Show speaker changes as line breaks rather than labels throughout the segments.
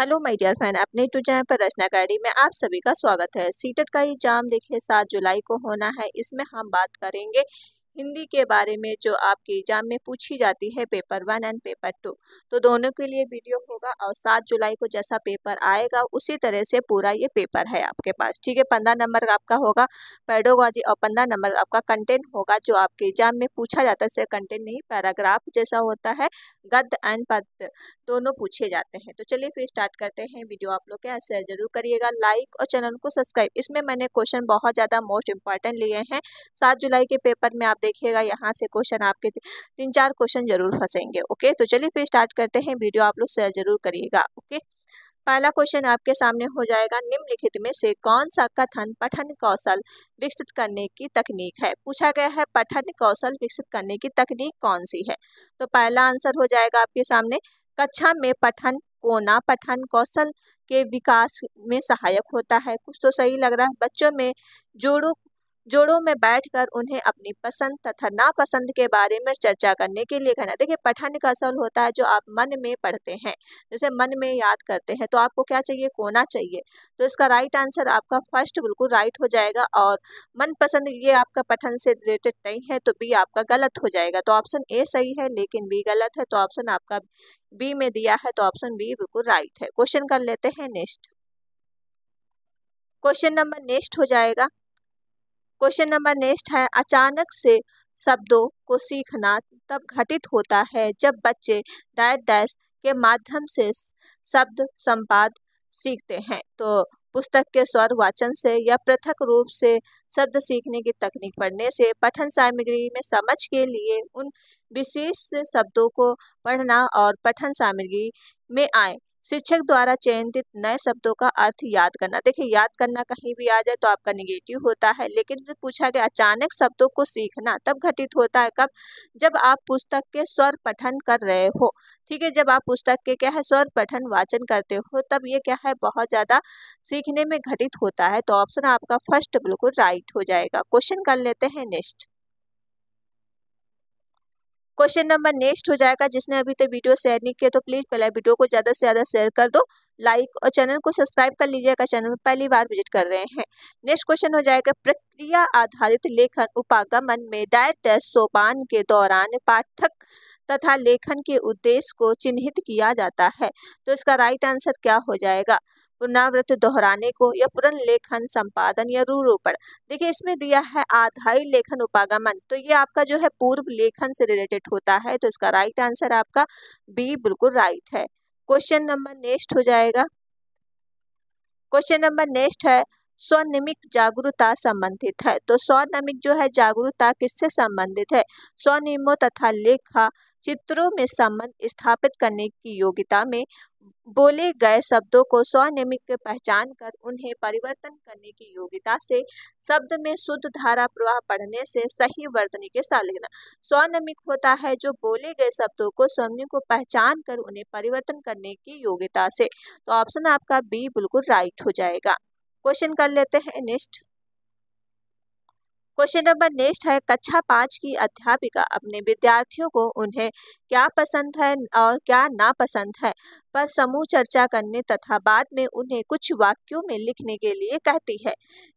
Hello my dear friend, अपने YouTube channel पर रचना academy में आप सभी का स्वागत है। सीटेट का एग्जाम देखिए 7 जुलाई को होना है। इसमें हम बात करेंगे हिंदी के बारे में जो आपके एग्जाम में पूछी जाती है पेपर 1 एंड पेपर 2। तो दोनों के लिए वीडियो होगा और 7 जुलाई को जैसा पेपर आएगा उसी तरह से पूरा ये पेपर है आपके पास। ठीक है, 15 नंबर आपका होगा पेडागोजी और 15 नंबर आपका कंटेंट होगा जो आपके एग्जाम में पूछा जाता है। सिर्फ कंटेंट नहीं, पैराग्राफ जैसा होता है, गद्य एंड पद्य दोनों पूछे जाते हैं। तो चलिए फिर स्टार्ट करते हैं। वीडियो आप लोग क्या शेयर जरूर करिएगा, लाइक और चैनल को सब्सक्राइब। इसमें मैंने क्वेश्चन बहुत ज़्यादा मोस्ट इंपॉर्टेंट लिए हैं। 7 जुलाई के पेपर में आप देखिएगा यहाँ से क्वेश्चन आपके 3-4 क्वेश्चन जरूर फंसेंगे। ओके, तो चलिए फिर स्टार्ट करते हैं। वीडियो आप लोग शेयर जरूर करिएगा। ओके, पहला क्वेश्चन आपके सामने हो जाएगा, निम्नलिखित में से कौन सा कथन पठन कौशल विकसित करने की तकनीक है। पूछा गया है पठन कौशल विकसित करने की तकनीक कौन सी है। तो पहला आंसर हो जाएगा आपके सामने, कक्षा में पठन कोना पठन कौशल के विकास में सहायक होता है। कुछ तो सही लग रहा है। बच्चों में जोड़ों में बैठकर उन्हें अपनी पसंद तथा नापसंद के बारे में चर्चा करने के लिए कहना। देखिए, पठन कौशल होता है जो आप मन में पढ़ते हैं, जैसे मन में याद करते हैं। तो आपको क्या चाहिए, कोना चाहिए। तो इसका राइट आंसर आपका फर्स्ट बिल्कुल राइट हो जाएगा। और मनपसंद ये आपका पठन से रिलेटेड नहीं है तो बी आपका गलत हो जाएगा। तो ऑप्शन ए सही है लेकिन बी गलत है। तो ऑप्शन आपका बी में दिया है, तो ऑप्शन बी बिल्कुल राइट है। क्वेश्चन कर लेते हैं नेक्स्ट। क्वेश्चन नंबर नेक्स्ट हो जाएगा। क्वेश्चन नंबर नेक्स्ट है, अचानक से शब्दों को सीखना तब घटित होता है जब बच्चे डैश डैश के माध्यम से शब्द संपाद सीखते हैं। तो पुस्तक के स्वर वाचन से या पृथक रूप से शब्द सीखने की तकनीक पढ़ने से, पठन सामग्री में समझ के लिए उन विशेष शब्दों को पढ़ना और पठन सामग्री में आए शिक्षक द्वारा चयनित नए शब्दों का अर्थ याद करना। देखिए, याद करना कहीं भी आ जाए तो आपका निगेटिव होता है, लेकिन जो पूछा गया अचानक शब्दों को सीखना तब घटित होता है कब, जब आप पुस्तक के स्वर पठन कर रहे हो। ठीक है, जब आप पुस्तक के क्या है स्वर पठन वाचन करते हो तब ये क्या है बहुत ज्यादा सीखने में घटित होता है। तो ऑप्शन आपका फर्स्ट बिल्कुल राइट हो जाएगा। क्वेश्चन कर लेते हैं नेक्स्ट। क्वेश्चन नंबर नेक्स्ट हो जाएगा, जिसने अभी तक वीडियो शेयर नहीं किया तो प्लीज पहले वीडियो को ज्यादा से ज्यादा शेयर कर दो, लाइक और चैनल को सब्सक्राइब कर लीजिएगा चैनल में पहली बार विजिट कर रहे हैं। नेक्स्ट क्वेश्चन हो जाएगा, प्रक्रिया आधारित लेखन उपागमन में डैश डैश सोपान के दौरान पाठक तथा लेखन के उद्देश्य को चिन्हित किया जाता है। तो इसका राइट आंसर क्या हो जाएगा, पुनरावृत्त दोहराने को या पुनर्लेखन संपादन या रूरोपण। देखिए, इसमें दिया है आधारित लेखन उपागमन, तो ये आपका जो है पूर्व लेखन से रिलेटेड होता है। तो इसका राइट आंसर आपका बी बिल्कुल राइट है। क्वेश्चन नंबर नेक्स्ट हो जाएगा। क्वेश्चन नंबर नेक्स्ट है, स्वनिमिक जागरूकता संबंधित है। तो स्वनिमिक जो है जागरूकता किससे संबंधित है, स्वनियमों तथा लेखा चित्रों में संबंध स्थापित करने की योग्यता में बोले गए शब्दों को स्वनिमिक पहचान कर उन्हें परिवर्तन करने की योग्यता से, शब्द में शुद्ध धारा प्रवाह पढ़ने से सही वर्तनी के साथ लिखना। स्वनिमिक होता है जो बोले गए शब्दों को स्वनिमिक को पहचान कर उन्हें परिवर्तन करने की योग्यता से। तो ऑप्शन आपका बी बिल्कुल राइट हो जाएगा। क्वेश्चन कर लेते हैं नेक्स्ट। क्वेश्चन नंबर नेक्स्ट है, कक्षा 5 की अध्यापिका अपने विद्यार्थियों को उन्हें क्या पसंद है और क्या नापसंद है पर समूह चर्चा करने तथा बाद में उन्हें कुछ वाक्यों में लिखने के लिए कहती है।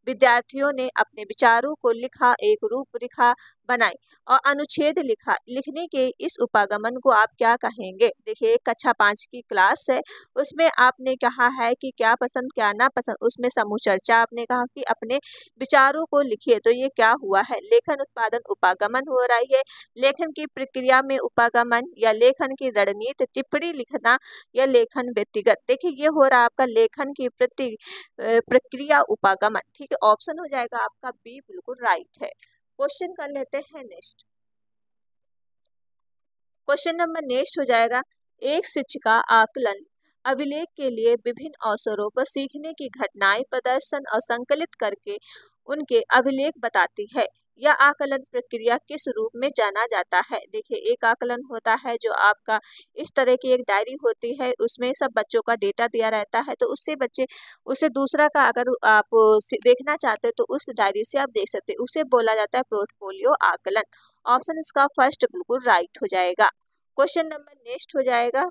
विद्यार्थियों ने अपने विचारों को लिखा, एक रूपरेखा बनाई और अनुच्छेद लिखा। लिखने के इस उपागमन को आप क्या कहेंगे। देखिए, कक्षा 5 की क्लास है, उसमें आपने कहा है कि क्या पसंद क्या नापसंद, उसमें समूह चर्चा आपने कहा कि अपने विचारों को लिखिए। तो ये क्या हुआ है, लेखन उत्पादन उपागमन हो रही है। लेखन की प्रक्रिया में उपागमन या लेखन की रणनीति टिप्पणी लिखना या लेखन व्यक्तिगत। देखिए, ये हो रहा है आपका लेखन की प्रक्रिया उपागमन। ठीक है, ऑप्शन हो जाएगा आपका बी बिल्कुल राइट है। क्वेश्चन कर लेते हैं नेक्स्ट। क्वेश्चन नंबर नेक्स्ट हो जाएगा, एक शिक्षिका आकलन अभिलेख के लिए विभिन्न अवसरों पर सीखने की घटनाएं प्रदर्शन और संकलित करके उनके अभिलेख बताती है। यह आकलन प्रक्रिया किस रूप में जाना जाता है। देखिए, एक आकलन होता है जो आपका इस तरह की एक डायरी होती है, उसमें सब बच्चों का डेटा दिया रहता है। तो उससे बच्चे उसे दूसरा का अगर आप देखना चाहते हैं तो उस डायरी से आप देख सकते हैं, उसे बोला जाता है पोर्टफोलियो आकलन। ऑप्शन इसका फर्स्ट बिल्कुल राइट हो जाएगा। क्वेश्चन नंबर नेक्स्ट हो जाएगा।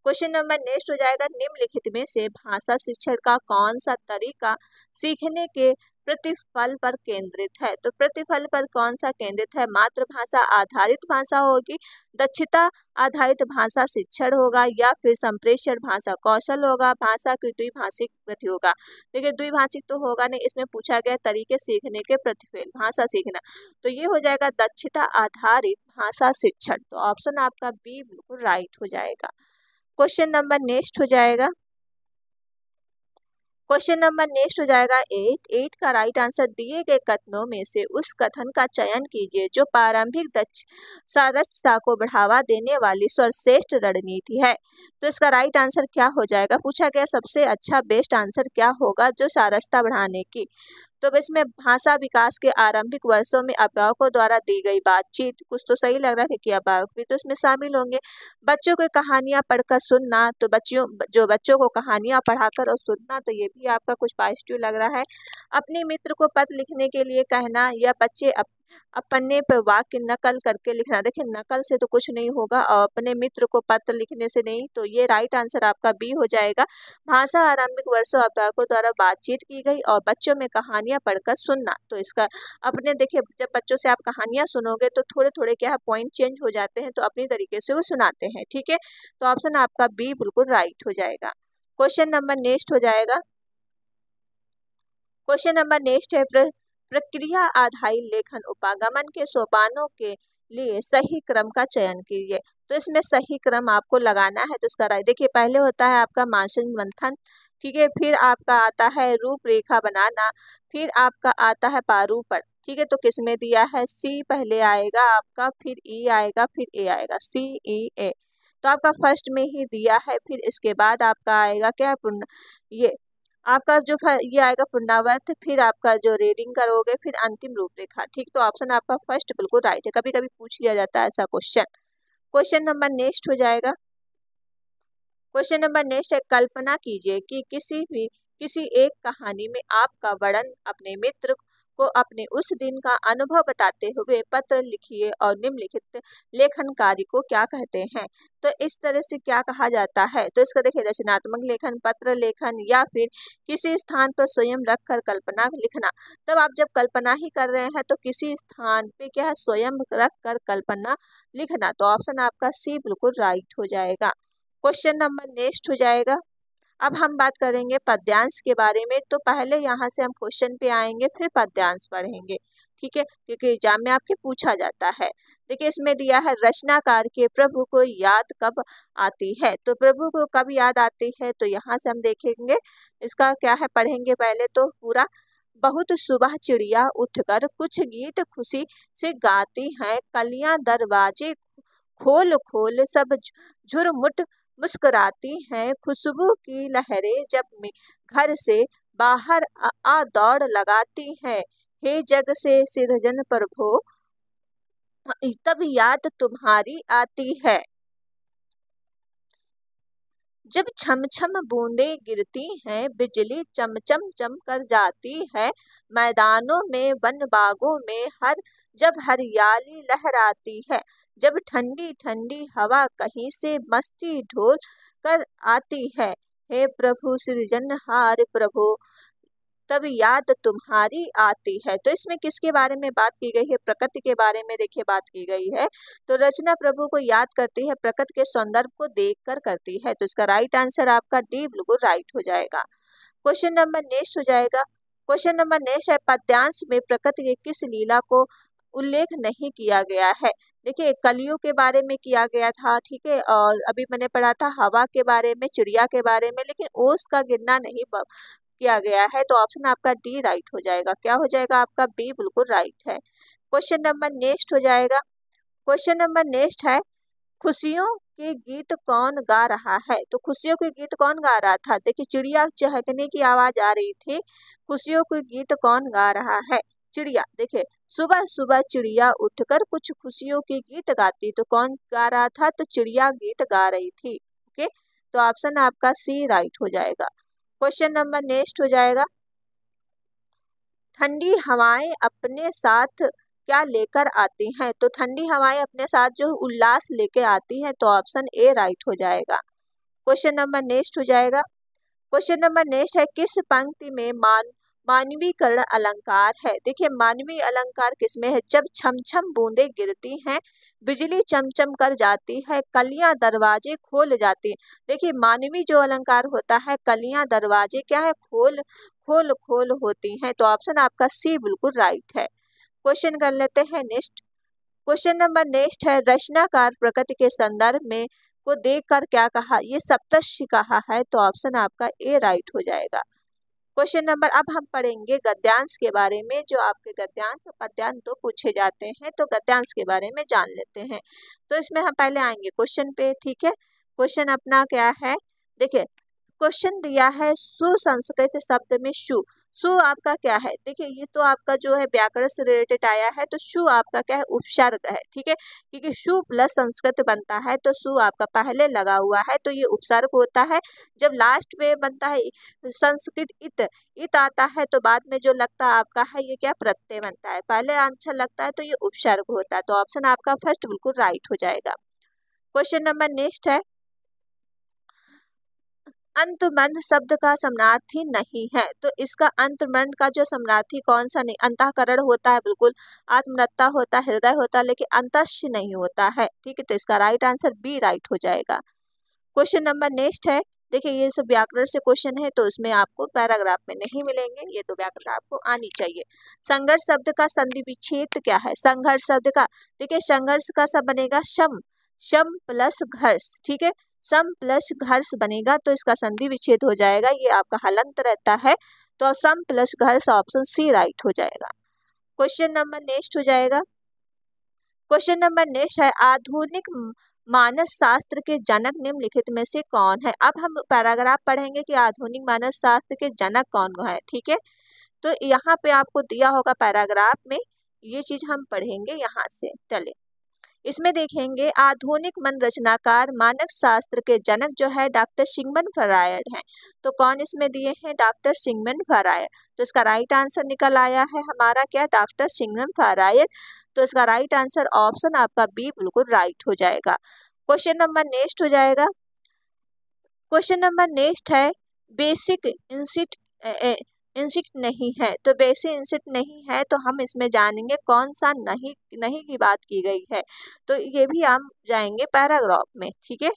क्वेश्चन नंबर नेक्स्ट हो जाएगा, निम्नलिखित में से भाषा शिक्षण का कौन सा तरीका सीखने के प्रतिफल पर केंद्रित है? तो प्रतिफल पर कौन सा केंद्रित है? मातृभाषा आधारित भाषा होगी, दक्षता आधारित भाषा शिक्षण होगा, या फिर संप्रेषण भाषा कौशल होगा, भाषा की द्विभाषिक गति होगा। देखिए द्विभाषिक तो होगा नहीं, इसमें पूछा गया तरीके सीखने के प्रतिफल भाषा सीखना, तो ये हो जाएगा दक्षता आधारित भाषा शिक्षण। तो ऑप्शन आपका बी बिल्कुल राइट हो जाएगा। क्वेश्चन नंबर नेक्स्ट हो जाएगा, क्वेश्चन नंबर नेक्स्ट हो जाएगा 8 का राइट आंसर, दिए गए कथनों में से उस कथन का चयन कीजिए जो प्रारंभिक साक्षरता को बढ़ावा देने वाली सर्वश्रेष्ठ रणनीति है। तो इसका राइट आंसर क्या हो जाएगा? पूछा गया सबसे अच्छा बेस्ट आंसर क्या होगा जो साक्षरता बढ़ाने की। तो इसमें भाषा विकास के आरंभिक वर्षों में अभिभावकों द्वारा दी गई बातचीत, कुछ तो सही लग रहा है कि अभिभावक भी तो इसमें शामिल होंगे। बच्चों को कहानियां पढ़कर सुनना, तो बच्चों को कहानियां पढ़ाकर और सुनना, तो ये भी आपका कुछ पॉजिटिव लग रहा है। अपने मित्र को पत्र लिखने के लिए कहना, या बच्चे अपने पर वाक्य नकल करके लिखना। देखिए नकल से तो कुछ नहीं होगा और अपने मित्र को पत्र लिखने से नहीं, तो ये राइट आंसर आपका बी हो जाएगा। भाषा आरंभिक वर्षों अभिभावकों द्वारा बातचीत की गई और बच्चों में कहानियां पढ़कर सुनना, तो इसका अपने देखिए जब बच्चों से आप कहानियां सुनोगे तो थोड़े थोड़े क्या है पॉइंट चेंज हो जाते हैं, तो अपनी तरीके से वो सुनाते हैं। ठीक है, तो ऑप्शन आपका बी बिल्कुल राइट हो जाएगा। क्वेश्चन नंबर नेक्स्ट हो जाएगा, क्वेश्चन नंबर नेक्स्ट है प्रक्रिया आधारित लेखन उपागमन के सोपानों के लिए सही क्रम का चयन कीजिए। तो इसमें सही क्रम आपको लगाना है, तो इसका राइट देखिए पहले होता है आपका मानसिक मंथन, ठीक है, फिर आपका आता है रूपरेखा बनाना, फिर आपका आता है प्रारूपण। ठीक है, तो किसमें दिया है? सी पहले आएगा आपका, फिर ई आएगा, फिर ए आएगा, सी ई ए। तो आपका फर्स्ट में ही दिया है, फिर इसके बाद आपका आएगा क्या? ये आपका जो ये आएगा पुनरावर्त, फिर आपका जो रीडिंग करोगे, फिर अंतिम रूपरेखा। ठीक, तो ऑप्शन आपका फर्स्ट बिल्कुल राइट है। कभी कभी पूछ लिया जाता है ऐसा क्वेश्चन। क्वेश्चन नंबर नेक्स्ट हो जाएगा, क्वेश्चन नंबर नेक्स्ट है, कल्पना कीजिए कि किसी एक कहानी में आपका वर्णन अपने मित्र को अपने उस दिन का अनुभव बताते हुए पत्र लिखिए और निम्नलिखित लेखन कार्य को क्या कहते हैं? तो इस तरह से क्या कहा जाता है? तो इसका देखिए रचनात्मक लेखन, पत्र लेखन, या फिर किसी स्थान पर स्वयं रख कर कल्पना लिखना। तब आप जब कल्पना ही कर रहे हैं तो किसी स्थान पे क्या है? स्वयं रख कर कल्पना लिखना। तो ऑप्शन आपका सी बिल्कुल राइट हो जाएगा। क्वेश्चन नंबर नेक्स्ट हो जाएगा, अब हम बात करेंगे पद्यांश के बारे में। तो पहले यहाँ से हम क्वेश्चन पे आएंगे, फिर पद्यांश पढ़ेंगे। ठीक है, क्योंकि एग्जाम में आपके पूछा जाता है। देखिए इसमें दिया है, रचनाकार के प्रभु को याद कब आती है? तो प्रभु को कब याद आती है? तो यहाँ से हम देखेंगे, इसका क्या है पढ़ेंगे पहले तो पूरा। बहुत सुबह चिड़िया उठकर कुछ गीत खुशी से गाती हैं, कलियां दरवाजे खोल खोल सब झुरमुट मुस्कुराती हैं, खुशबू की लहरें जब घर से बाहर आ दौड़ लगाती हैं, हे जग से सिरजन प्रभु तब याद तुम्हारी आती है। जब छम छम बूंदें गिरती हैं, बिजली चमचम चम कर जाती है, मैदानों में वन बागों में जब हरियाली लहराती है, जब ठंडी ठंडी हवा कहीं से मस्ती ढोल कर आती है, हे प्रभु सृजनहार प्रभु तब याद तुम्हारी आती है। तो इसमें किसके बारे में बात की गई है? प्रकृति के बारे में देखिए बात की गई है। तो रचना प्रभु को याद करती है, प्रकृति के सौंदर्य को देखकर करती है। तो इसका राइट आंसर आपका डी बिल्कुल राइट हो जाएगा। क्वेश्चन नंबर नेक्स्ट हो जाएगा, क्वेश्चन नंबर नेक्स्ट है, पद्यांश में प्रकृति की किस लीला को उल्लेख नहीं किया गया है? देखिए कलियों के बारे में किया गया था, ठीक है, और अभी मैंने पढ़ा था हवा के बारे में, चिड़िया के बारे में, लेकिन ओस का गिरना नहीं किया गया है। तो ऑप्शन आपका डी राइट हो जाएगा। क्या हो जाएगा आपका? बी बिल्कुल राइट है। क्वेश्चन नंबर नेक्स्ट हो जाएगा, क्वेश्चन नंबर नेक्स्ट है, खुशियों के गीत कौन गा रहा है? तो खुशियों के गीत कौन गा रहा था? देखिए चिड़िया चहकने की आवाज आ रही थी, खुशियों के गीत कौन गा रहा है? चिड़िया। देखिए सुबह सुबह चिड़िया उठकर कुछ खुशियों के गीत गाती, तो कौन गा रहा था? तो चिड़िया गीत गा रही थी। ओके, तो ऑप्शन आपका सी राइट हो जाएगा। क्वेश्चन नंबर नेक्स्ट हो जाएगा, ठंडी हवाएं अपने साथ क्या लेकर आती हैं? तो ठंडी हवाएं अपने साथ जो उल्लास लेके आती हैं, तो ऑप्शन ए राइट हो जाएगा। क्वेश्चन नंबर नेक्स्ट हो जाएगा। क्वेश्चन नंबर नेक्स्ट है, किस पंक्ति में मानवीकरण अलंकार है? देखिए मानवीय अलंकार किसमें है? जब छम छम बूंदे गिरती हैं, बिजली चमचम कर जाती है, कलियां दरवाजे खोल जाती हैं। देखिए मानवीय जो अलंकार होता है, कलियां दरवाजे क्या है? खोल खोल खोल होती हैं। तो ऑप्शन आपका सी बिल्कुल राइट है। क्वेश्चन कर लेते हैं नेक्स्ट। क्वेश्चन नंबर नेक्स्ट है, रचनाकार प्रकृति के संदर्भ में को देखकर क्या कहा? ये सप्तर्षि कहा है। तो ऑप्शन आपका ए राइट हो जाएगा। क्वेश्चन नंबर, अब हम पढ़ेंगे गद्यांश के बारे में। जो आपके गद्यांश और पद्यांश तो पूछे जाते हैं, तो गद्यांश के बारे में जान लेते हैं। तो इसमें हम पहले आएंगे क्वेश्चन पे, ठीक है। क्वेश्चन अपना क्या है? देखिए क्वेश्चन दिया है, सुसंस्कृत शब्द में शु। सु आपका क्या है? देखिए ये तो आपका जो है व्याकरण से रिलेटेड आया है, तो शु आपका क्या है? उपसर्ग है, ठीक है। क्योंकि शु प्लस संस्कृत बनता है, तो सु आपका पहले लगा हुआ है, तो ये उपसर्ग होता है। जब लास्ट में बनता है संस्कृत इत आता है, तो बाद में जो लगता है आपका है ये क्या? प्रत्यय बनता है। पहले आंसर लगता है तो ये उपसर्ग होता है। तो ऑप्शन आपका फर्स्ट बिल्कुल राइट हो जाएगा। क्वेश्चन नंबर नेक्स्ट है, अंतर्मन शब्द का समानार्थी नहीं है। तो इसका अंतर्मन का जो समानार्थी कौन सा नहीं? अंतःकरण होता है, बिल्कुल। आत्मरता होता है, हृदय होता है, लेकिन अंतस्य नहीं होता है, ठीक है। तो इसका राइट आंसर बी राइट हो जाएगा। क्वेश्चन नंबर नेक्स्ट है, देखिए ये सब व्याकरण से क्वेश्चन है, तो उसमें आपको पैराग्राफ में नहीं मिलेंगे, ये तो व्याकरण आपको आनी चाहिए। संघर्ष शब्द का संधि विच्छेद क्या है? संघर्ष शब्द का, देखिए संघर्ष का सब बनेगा शम, शम प्लस घर्ष, ठीक है। सम प्लस घर्ष बनेगा, तो इसका संधि विच्छेद हो जाएगा, ये आपका हलंत रहता है। तो सम प्लस घर्ष ऑप्शन सी राइट हो जाएगा। क्वेश्चन नंबर नेक्स्ट हो जाएगा। क्वेश्चन नंबर नेक्स्ट है, आधुनिक मानस शास्त्र के जनक निम्नलिखित में से कौन है? अब हम पैराग्राफ पढ़ेंगे कि आधुनिक मानस शास्त्र के जनक कौन है, ठीक है। तो यहाँ पे आपको दिया होगा पैराग्राफ में, ये चीज हम पढ़ेंगे यहाँ से। चले इसमें देखेंगे, आधुनिक मन रचनाकार मानक शास्त्र के जनक जो है डॉक्टर सिगमंड फ्रायड हैं। तो कौन इसमें दिए हैं? Doctor Sigmund Freud. तो इसका राइट आंसर निकल आया है हमारा क्या? Doctor Sigmund Freud. तो इसका राइट आंसर ऑप्शन आपका बी बिल्कुल राइट हो जाएगा। क्वेश्चन नंबर नेक्स्ट हो जाएगा। क्वेश्चन नंबर नेक्स्ट है, बेसिक इंसिट नहीं है। तो बेसिक इंसिट नहीं है, तो हम इसमें जानेंगे कौन सा नहीं नहीं की बात की गई है। तो ये भी हम जाएंगे पैराग्राफ में, ठीक है।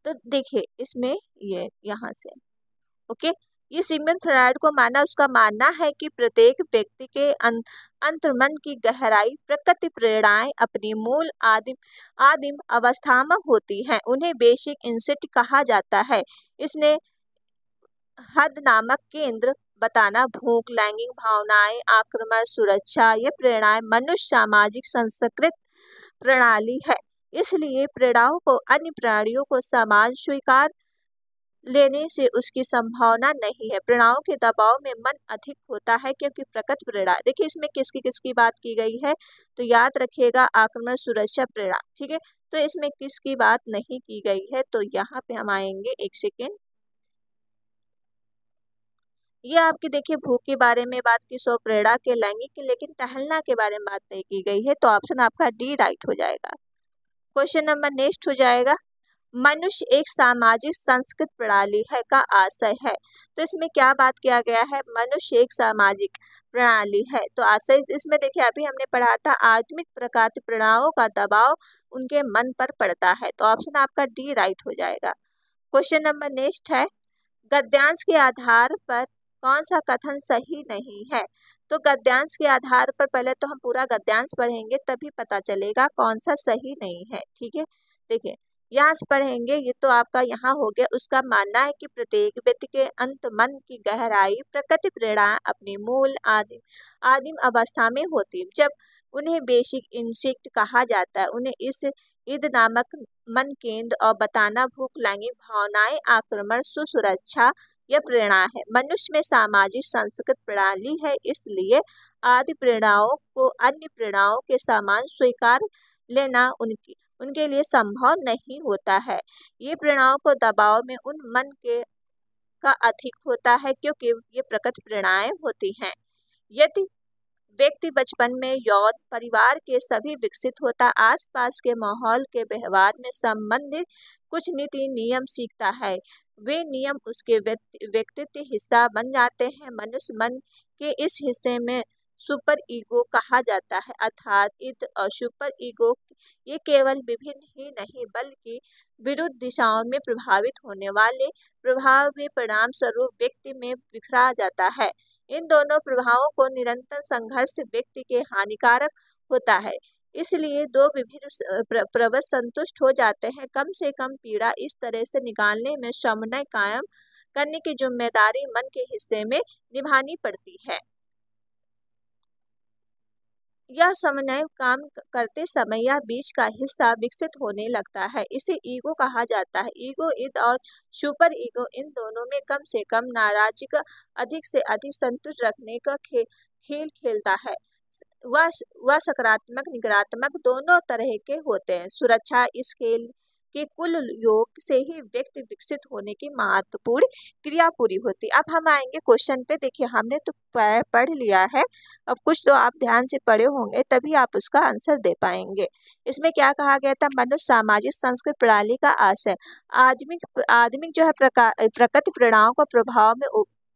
तो देखिए इसमें ये यहाँ से ओके, ये सिगमंड फ्रायड को माना, उसका मानना है कि प्रत्येक व्यक्ति के अंतर्मन की गहराई प्रकृति प्रेरणाएं अपनी मूल आदिम अवस्था में होती हैं, उन्हें बेसिक इंसिट कहा जाता है। इसने हद नामक केंद्र बताना, भूख, लैंगिक भावनाएं, आक्रमण, सुरक्षा, ये प्रेरणाएं मनुष्य सामाजिक संस्कृत प्रणाली है। इसलिए प्रेरणाओं को अन्य प्राणियों को समान स्वीकार लेने से उसकी संभावना नहीं है। प्रेरणाओं के दबाव में मन अधिक होता है, क्योंकि प्रकृति प्रेरणा, देखिए इसमें किसकी किसकी बात की गई है? तो याद रखिएगा, आक्रमण, सुरक्षा, प्रेरणा, ठीक है। तो इसमें किसकी बात नहीं की गई है? तो यहाँ पे हम आएंगे, एक सेकेंड। ये आपकी देखिए भूख के बारे में बात की, सो प्रेरणा के, लैंगिक के, लेकिन टहलना के बारे में बात नहीं की गई है। तो ऑप्शन आपका डी राइट हो जाएगा। क्वेश्चन नंबर नेक्स्ट हो जाएगा, मनुष्य एक सामाजिक संस्कृत प्रणाली है का आशय है। तो इसमें क्या बात किया गया है? मनुष्य एक सामाजिक प्रणाली है। तो आशय इसमें देखिए अभी हमने पढ़ा था, आत्मिक प्रकार की प्रेरणाओं का दबाव उनके मन पर पड़ता है। तो ऑप्शन आपका डी राइट हो जाएगा। क्वेश्चन नंबर नेक्स्ट है, गद्यांश के आधार पर कौन सा कथन सही नहीं है? तो गद्यांश के आधार पर पहले तो हम पूरा गद्यांश पढ़ेंगे, तभी पता चलेगा कौन सा सही नहीं है, ठीक है। देखिए यहाँ से पढ़ेंगे, ये तो आपका यहाँ हो गया। उसका मानना है कि प्रत्येक व्यक्ति के अंत मन की गहराई प्रकृति प्रेरणा अपनी मूल आदिम अवस्था में होती है। जब उन्हें बेसिक इंस्टिंक्ट कहा जाता है, उन्हें इस ईद नामक मन केंद्र और बताना, भूख, लैंगिक भावनाएं, आक्रमण, सुरक्षा, यह प्रेरणा है। मनुष्य में सामाजिक संस्कृत प्रणाली है, इसलिए आदि प्रेरणाओं को अन्य प्रेरणाओं के समान स्वीकार लेना उनके लिए संभव नहीं होता है। ये प्रेरणाओं को दबाव में उन मन के का अधिक होता है, क्योंकि ये प्रकृति प्रेरणाएं होती हैं। यदि व्यक्ति बचपन में यौन परिवार के सभी विकसित होता, आसपास के माहौल के व्यवहार में संबंधित कुछ नीति नियम सीखता है। वे नियम उसके व्यक्तित्व हिस्सा बन जाते हैं। मनुष्य मन के इस हिस्से में सुपर ईगो कहा जाता है, अर्थात ईद और सुपर ईगो ये केवल विभिन्न ही नहीं बल्कि विरुद्ध दिशाओं में प्रभावित होने वाले प्रभाव के परिणाम स्वरूप व्यक्ति में बिखरा जाता है। इन दोनों प्रभावों को निरंतर संघर्ष व्यक्ति के हानिकारक होता है। इसलिए दो विभिन्न प्रवृत्ति संतुष्ट हो जाते हैं। कम से कम पीड़ा इस तरह से निकालने में समन्वय कायम करने की जिम्मेदारी मन के हिस्से में निभानी पड़ती है। यह समन्वय काम करते समय यह बीच का हिस्सा विकसित होने लगता है। इसे ईगो कहा जाता है। ईगो ईद और सुपर ईगो इन दोनों में कम से कम नाराजगी का अधिक से अधिक संतुष्ट रखने का खेल खेलता है। वह सकारात्मक नकारात्मक दोनों तरह के होते हैं। सुरक्षा इस खेल के कुल योग से ही व्यक्ति विकसित होने की महत्वपूर्ण क्रिया पूरी होती। अब हम आएंगे क्वेश्चन पे। देखिए हमने तो पढ़ लिया है, अब कुछ तो आप ध्यान से पढ़े होंगे तभी आप उसका आंसर दे पाएंगे। इसमें क्या कहा गया था? मनुष्य सामाजिक संस्कृत प्रणाली का आशय। आदमी जो है प्रकृति प्रणालियों का प्रभाव में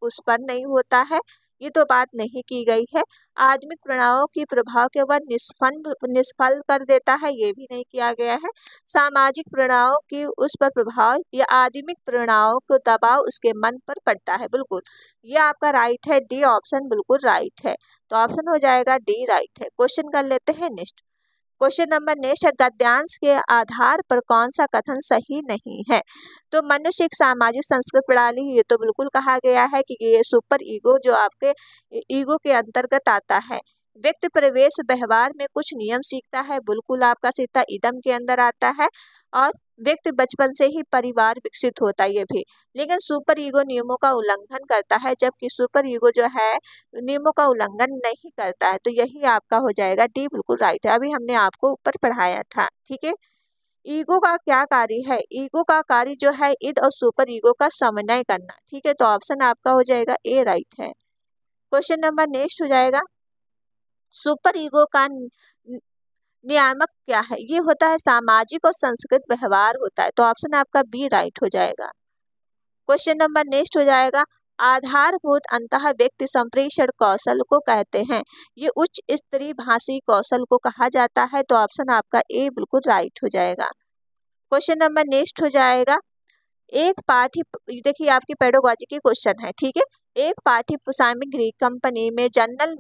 उस पर नहीं होता है, ये तो बात नहीं की गई है। आदमिक प्रणालियों की प्रभाव के वह निष्फल कर देता है, ये भी नहीं किया गया है। सामाजिक प्रणालियों की उस पर प्रभाव या आदमिक प्रणालियों को दबाव उसके मन पर पड़ता है। बिल्कुल ये आपका राइट है, डी ऑप्शन बिल्कुल राइट है। तो ऑप्शन हो जाएगा डी राइट है। क्वेश्चन कर लेते हैं नेक्स्ट। क्वेश्चन नंबर नेक्स्ट है, गद्यांश के आधार पर कौन सा कथन सही नहीं है? तो मनुष्य एक सामाजिक संस्कृत प्रणाली, ये तो बिल्कुल कहा गया है कि ये सुपर ईगो जो आपके ईगो के अंतर्गत आता है। व्यक्ति प्रवेश व्यवहार में कुछ नियम सीखता है, बिल्कुल आपका सीता इदम के अंदर आता है। और व्यक्ति बचपन से ही परिवार विकसित होता है, ये भी। लेकिन सुपर ईगो नियमों का उल्लंघन करता है, जबकि सुपर ईगो जो है नियमों का उल्लंघन नहीं करता है। तो यही आपका हो जाएगा डी बिल्कुल राइट है। अभी हमने आपको ऊपर पढ़ाया था, ठीक है। ईगो का क्या कार्य है? ईगो का कार्य जो है ईद और सुपर ईगो का समन्वय करना, ठीक है। तो ऑप्शन आपका हो जाएगा ए राइट है। क्वेश्चन नंबर नेक्स्ट हो जाएगा, सुपर ईगो का नियामक क्या है? ये होता है सामाजिक और संस्कृत व्यवहार होता है। तो ऑप्शन आपका बी राइट हो जाएगा। क्वेश्चन नंबर नेक्स्ट हो जाएगा, आधारभूत अंतः व्यक्ति संप्रेषण कौशल को कहते हैं, ये उच्च स्तरीय भाषी कौशल को कहा जाता है। तो ऑप्शन आपका ए बिल्कुल राइट हो जाएगा। क्वेश्चन नंबर नेक्स्ट हो जाएगा, एक पाठ्य, देखिए आपकी पेडागोजी के क्वेश्चन है, ठीक है। एक पाठ्य सामग्री कंपनी में जनरल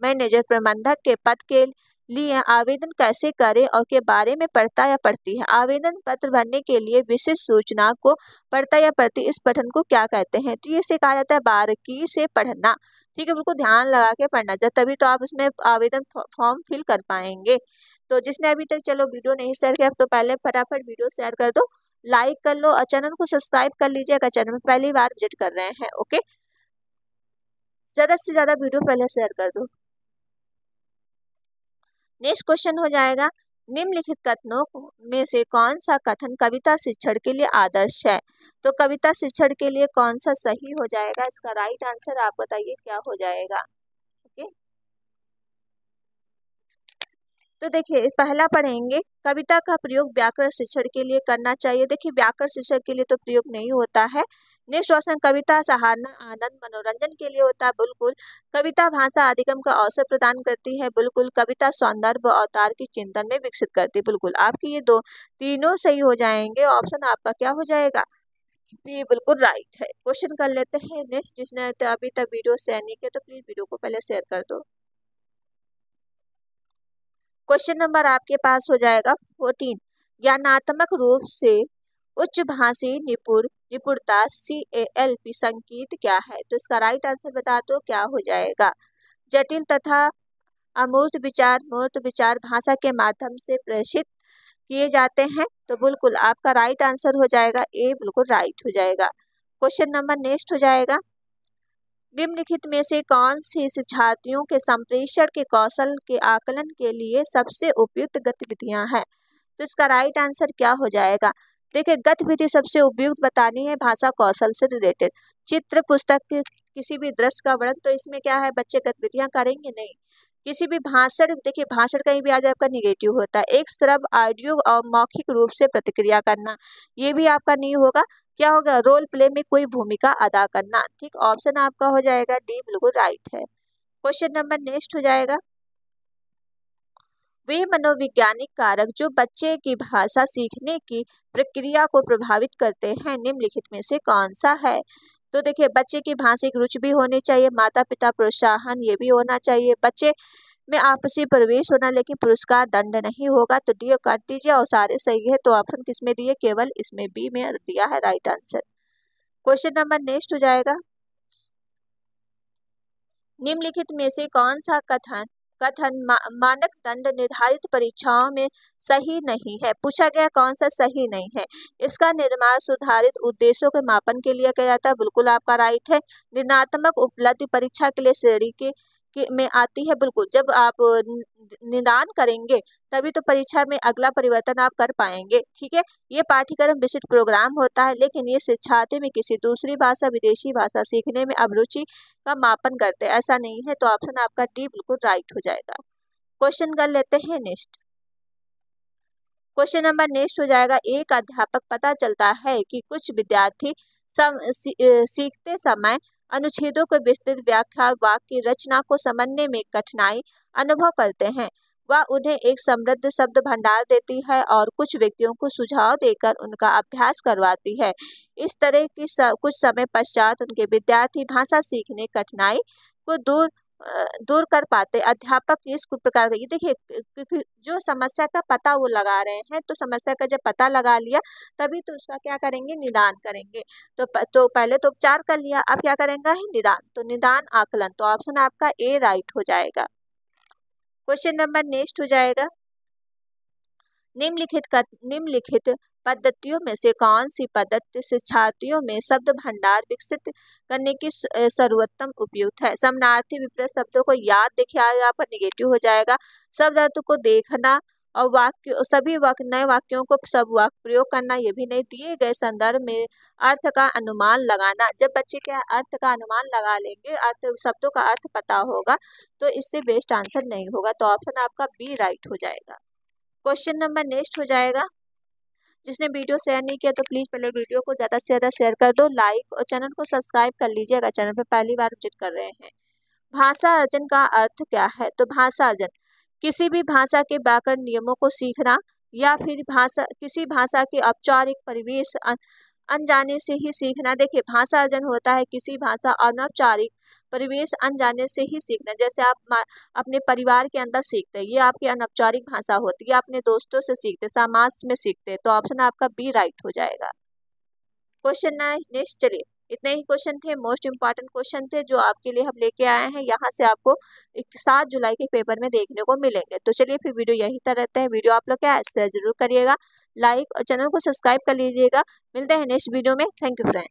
मैनेजर प्रबंधक के पद के लिए आवेदन कैसे करें और के बारे में पढ़ता या पढ़ती है। आवेदन पत्र भरने के लिए विशिष्ट सूचना को पढ़ता या पढ़ती, इस पठन को क्या कहते हैं? तो ये से कहा जाता है बारीकी से पढ़ना, ठीक है। बिल्कुल ध्यान लगा के पढ़ना, जब तभी तो आप उसमें आवेदन फॉर्म फिल कर पाएंगे। तो जिसने अभी तक चलो वीडियो नहीं शेयर किया तो पहले फटाफट वीडियो शेयर कर दो, लाइक कर लो और चैनल को सब्सक्राइब कर लीजिए अगर चैनल में पहली बार विजिट कर रहे हैं। ओके, ज्यादा से ज्यादा वीडियो पहले शेयर कर दो। नेक्स्ट क्वेश्चन हो जाएगा, निम्नलिखित कथनों में से कौन सा कथन कविता शिक्षण के लिए आदर्श है? तो कविता शिक्षण के लिए कौन सा सही हो जाएगा? इसका राइट आंसर आप बताइए क्या हो जाएगा। ओके, तो देखिए पहला पढ़ेंगे, कविता का प्रयोग व्याकरण शिक्षण के लिए करना चाहिए। देखिए व्याकरण शिक्षण के लिए तो प्रयोग नहीं होता है। नेक्स्ट ऑप्शन, कविता सहारना आनंद मनोरंजन के लिए होता है। बिल्कुल। कविता भाषा अधिगम का अवसर प्रदान करती है। बिल्कुल। कविता सौंदर्य अवतार की चिंतन में विकसित करती है। बिल्कुल आपके ये तीनों सही हो जाएंगे। ऑप्शन आपका क्या हो जाएगा? ये बिल्कुल राइट है। क्वेश्चन कर लेते हैं नेक्स्ट। जिसने अभी तक वीडियो शेयर नहीं किया तो प्लीज वीडियो को पहले शेयर कर दो। क्वेश्चन नंबर आपके पास हो जाएगा 14, ज्ञानात्मक रूप से उच्च भाषी निपुणता CALP संकेत क्या है? तो इसका राइट आंसर बता दो क्या हो जाएगा। जटिल तथा अमूर्त विचार भाषा के माध्यम से प्रेषित किए जाते हैं। तो बिल्कुल आपका राइट आंसर हो जाएगा ए बिल्कुल राइट हो जाएगा। क्वेश्चन नंबर नेक्स्ट हो जाएगा, निम्नलिखित में से कौन सी शिक्षार्थियों के संप्रेषण के कौशल के आकलन के लिए सबसे उपयुक्त गतिविधियां हैं? तो इसका राइट आंसर क्या हो जाएगा। देखिए गतिविधि सबसे उपयुक्त बतानी है भाषा कौशल से रिलेटेड। चित्र, पुस्तक, किसी भी दृश्य का वर्णन, तो इसमें क्या है बच्चे गतिविधियां करेंगे नहीं। किसी भी भाषण, देखिए भाषण कहीं भी आ जाए आपका निगेटिव होता है। एक तरफ ऑडियो और मौखिक रूप से प्रतिक्रिया करना, ये भी आपका नहीं होगा। क्या होगा, रोल प्ले में कोई भूमिका अदा करना। ठीक, ऑप्शन आपका हो जाएगा डी, बिल्कुल राइट है। क्वेश्चन नंबर नेक्स्ट हो जाएगा, वे मनोवैज्ञानिक कारक जो बच्चे की भाषा सीखने की प्रक्रिया को प्रभावित करते हैं निम्नलिखित में से कौन सा है। तो देखिए बच्चे की भाषिक रुचि भी होनी चाहिए, माता पिता प्रोत्साहन ये भी होना चाहिए, बच्चे में आपसी प्रवेश होना, लेकिन पुरस्कार दंड नहीं होगा। तो डी काट दीजिए और सारे सही है। तो ऑप्शन किसमें दिए, केवल इसमें बी में दिया है right answer. Question number next हो जाएगा, निम्नलिखित में से कौन सा कथन मानक दंड निर्धारित परीक्षाओं में सही नहीं है। पूछा गया कौन सा सही नहीं है। इसका निर्माण सुधारित उद्देश्यों के मापन के लिए किया जाता है, बिल्कुल आपका राइट है। निर्णात्मक उपलब्धि परीक्षा के लिए श्रेणी के में आती है, बिल्कुल। जब आप निदान करेंगे तभी तो परीक्षा में अगला परिवर्तन आप कर पाएंगे। ठीक है, ये पाठ्यक्रम विशिष्ट प्रोग्राम होता है, लेकिन ये शिक्षार्थी में किसी दूसरी भाषा, विदेशी भाषा सीखने में अभिरुचि का मापन करते हैं, ऐसा नहीं है। तो ऑप्शन आपका डी बिल्कुल राइट हो जाएगा। क्वेश्चन कर लेते हैं नेक्स्ट। क्वेश्चन नंबर नेक्स्ट हो जाएगा, एक अध्यापक पता चलता है कि कुछ विद्यार्थी सीखते समय अनुच्छेदों को विस्तृत व्याख्या वाक्य रचना को समझने में कठिनाई अनुभव करते हैं। वह उन्हें एक समृद्ध शब्द भंडार देती है और कुछ व्यक्तियों को सुझाव देकर उनका अभ्यास करवाती है। इस तरह की कुछ समय पश्चात उनके विद्यार्थी भाषा सीखने कठिनाई को दूर कर पाते। अध्यापक इस प्रकार का, ये देखिए जो समस्या का पता वो लगा रहे हैं, तो समस्या का जब पता लगा लिया तभी तो उसका क्या करेंगे, निदान करेंगे। तो पहले तो उपचार कर लिया, अब क्या करेंगे, निदान। तो निदान आकलन, तो ऑप्शन आपका ए राइट हो जाएगा। क्वेश्चन नंबर नेक्स्ट हो जाएगा, निम्नलिखित पद्धतियों में से कौन सी पद्धति शिक्षार्थियों में शब्द भंडार विकसित करने की सर्वोत्तम उपयुक्त है। समानार्थी विपरीत शब्दों को याद, देखिए यहाँ पर निगेटिव हो जाएगा। शब्द अर्थ को देखना और नए वाक्यों को सब वाक्य प्रयोग करना, ये भी नहीं। दिए गए संदर्भ में अर्थ का अनुमान लगाना, जब बच्चे क्या अर्थ का अनुमान लगा लेंगे, अर्थ शब्दों का अर्थ पता होगा, तो इससे बेस्ट आंसर नहीं होगा। तो ऑप्शन आपका बी राइट हो जाएगा। क्वेश्चन नंबर नेक्स्ट हो जाएगा, जिसने वीडियो शेयर नहीं किया तो प्लीज पहले वीडियो को ज्यादा से ज्यादा शेयर कर दो, लाइक और चैनल को सब्सक्राइब कर लीजिए अगर चैनल पर पहली बार विजिट कर रहे हैं। भाषा अर्जन का अर्थ क्या है। तो भाषा अर्जन किसी भी भाषा के व्याकरण नियमों को सीखना या फिर किसी भाषा के औपचारिक परिवेश अनजाने से ही सीखना। देखिए भाषा अर्जन होता है किसी भाषा अनौपचारिक परिवेश अनजाने से ही सीखना। जैसे आप अपने परिवार के अंदर सीखते हैं, ये आपकी अनौपचारिक भाषा होती है। अपने दोस्तों से सीखते, समाज में सीखते, तो ऑप्शन आपका बी राइट हो जाएगा। क्वेश्चन नेक्स्ट, चलिए इतने ही क्वेश्चन थे, मोस्ट इंपॉर्टेंट क्वेश्चन थे जो आपके लिए हम लेके आए हैं। यहाँ से आपको 7 जुलाई के पेपर में देखने को मिलेंगे। तो चलिए फिर वीडियो यही तक रहता है। वीडियो आप लोग क्या शेयर जरूर करिएगा, लाइक और चैनल को सब्सक्राइब कर लीजिएगा। मिलते हैं नेक्स्ट वीडियो में। Thank you friend.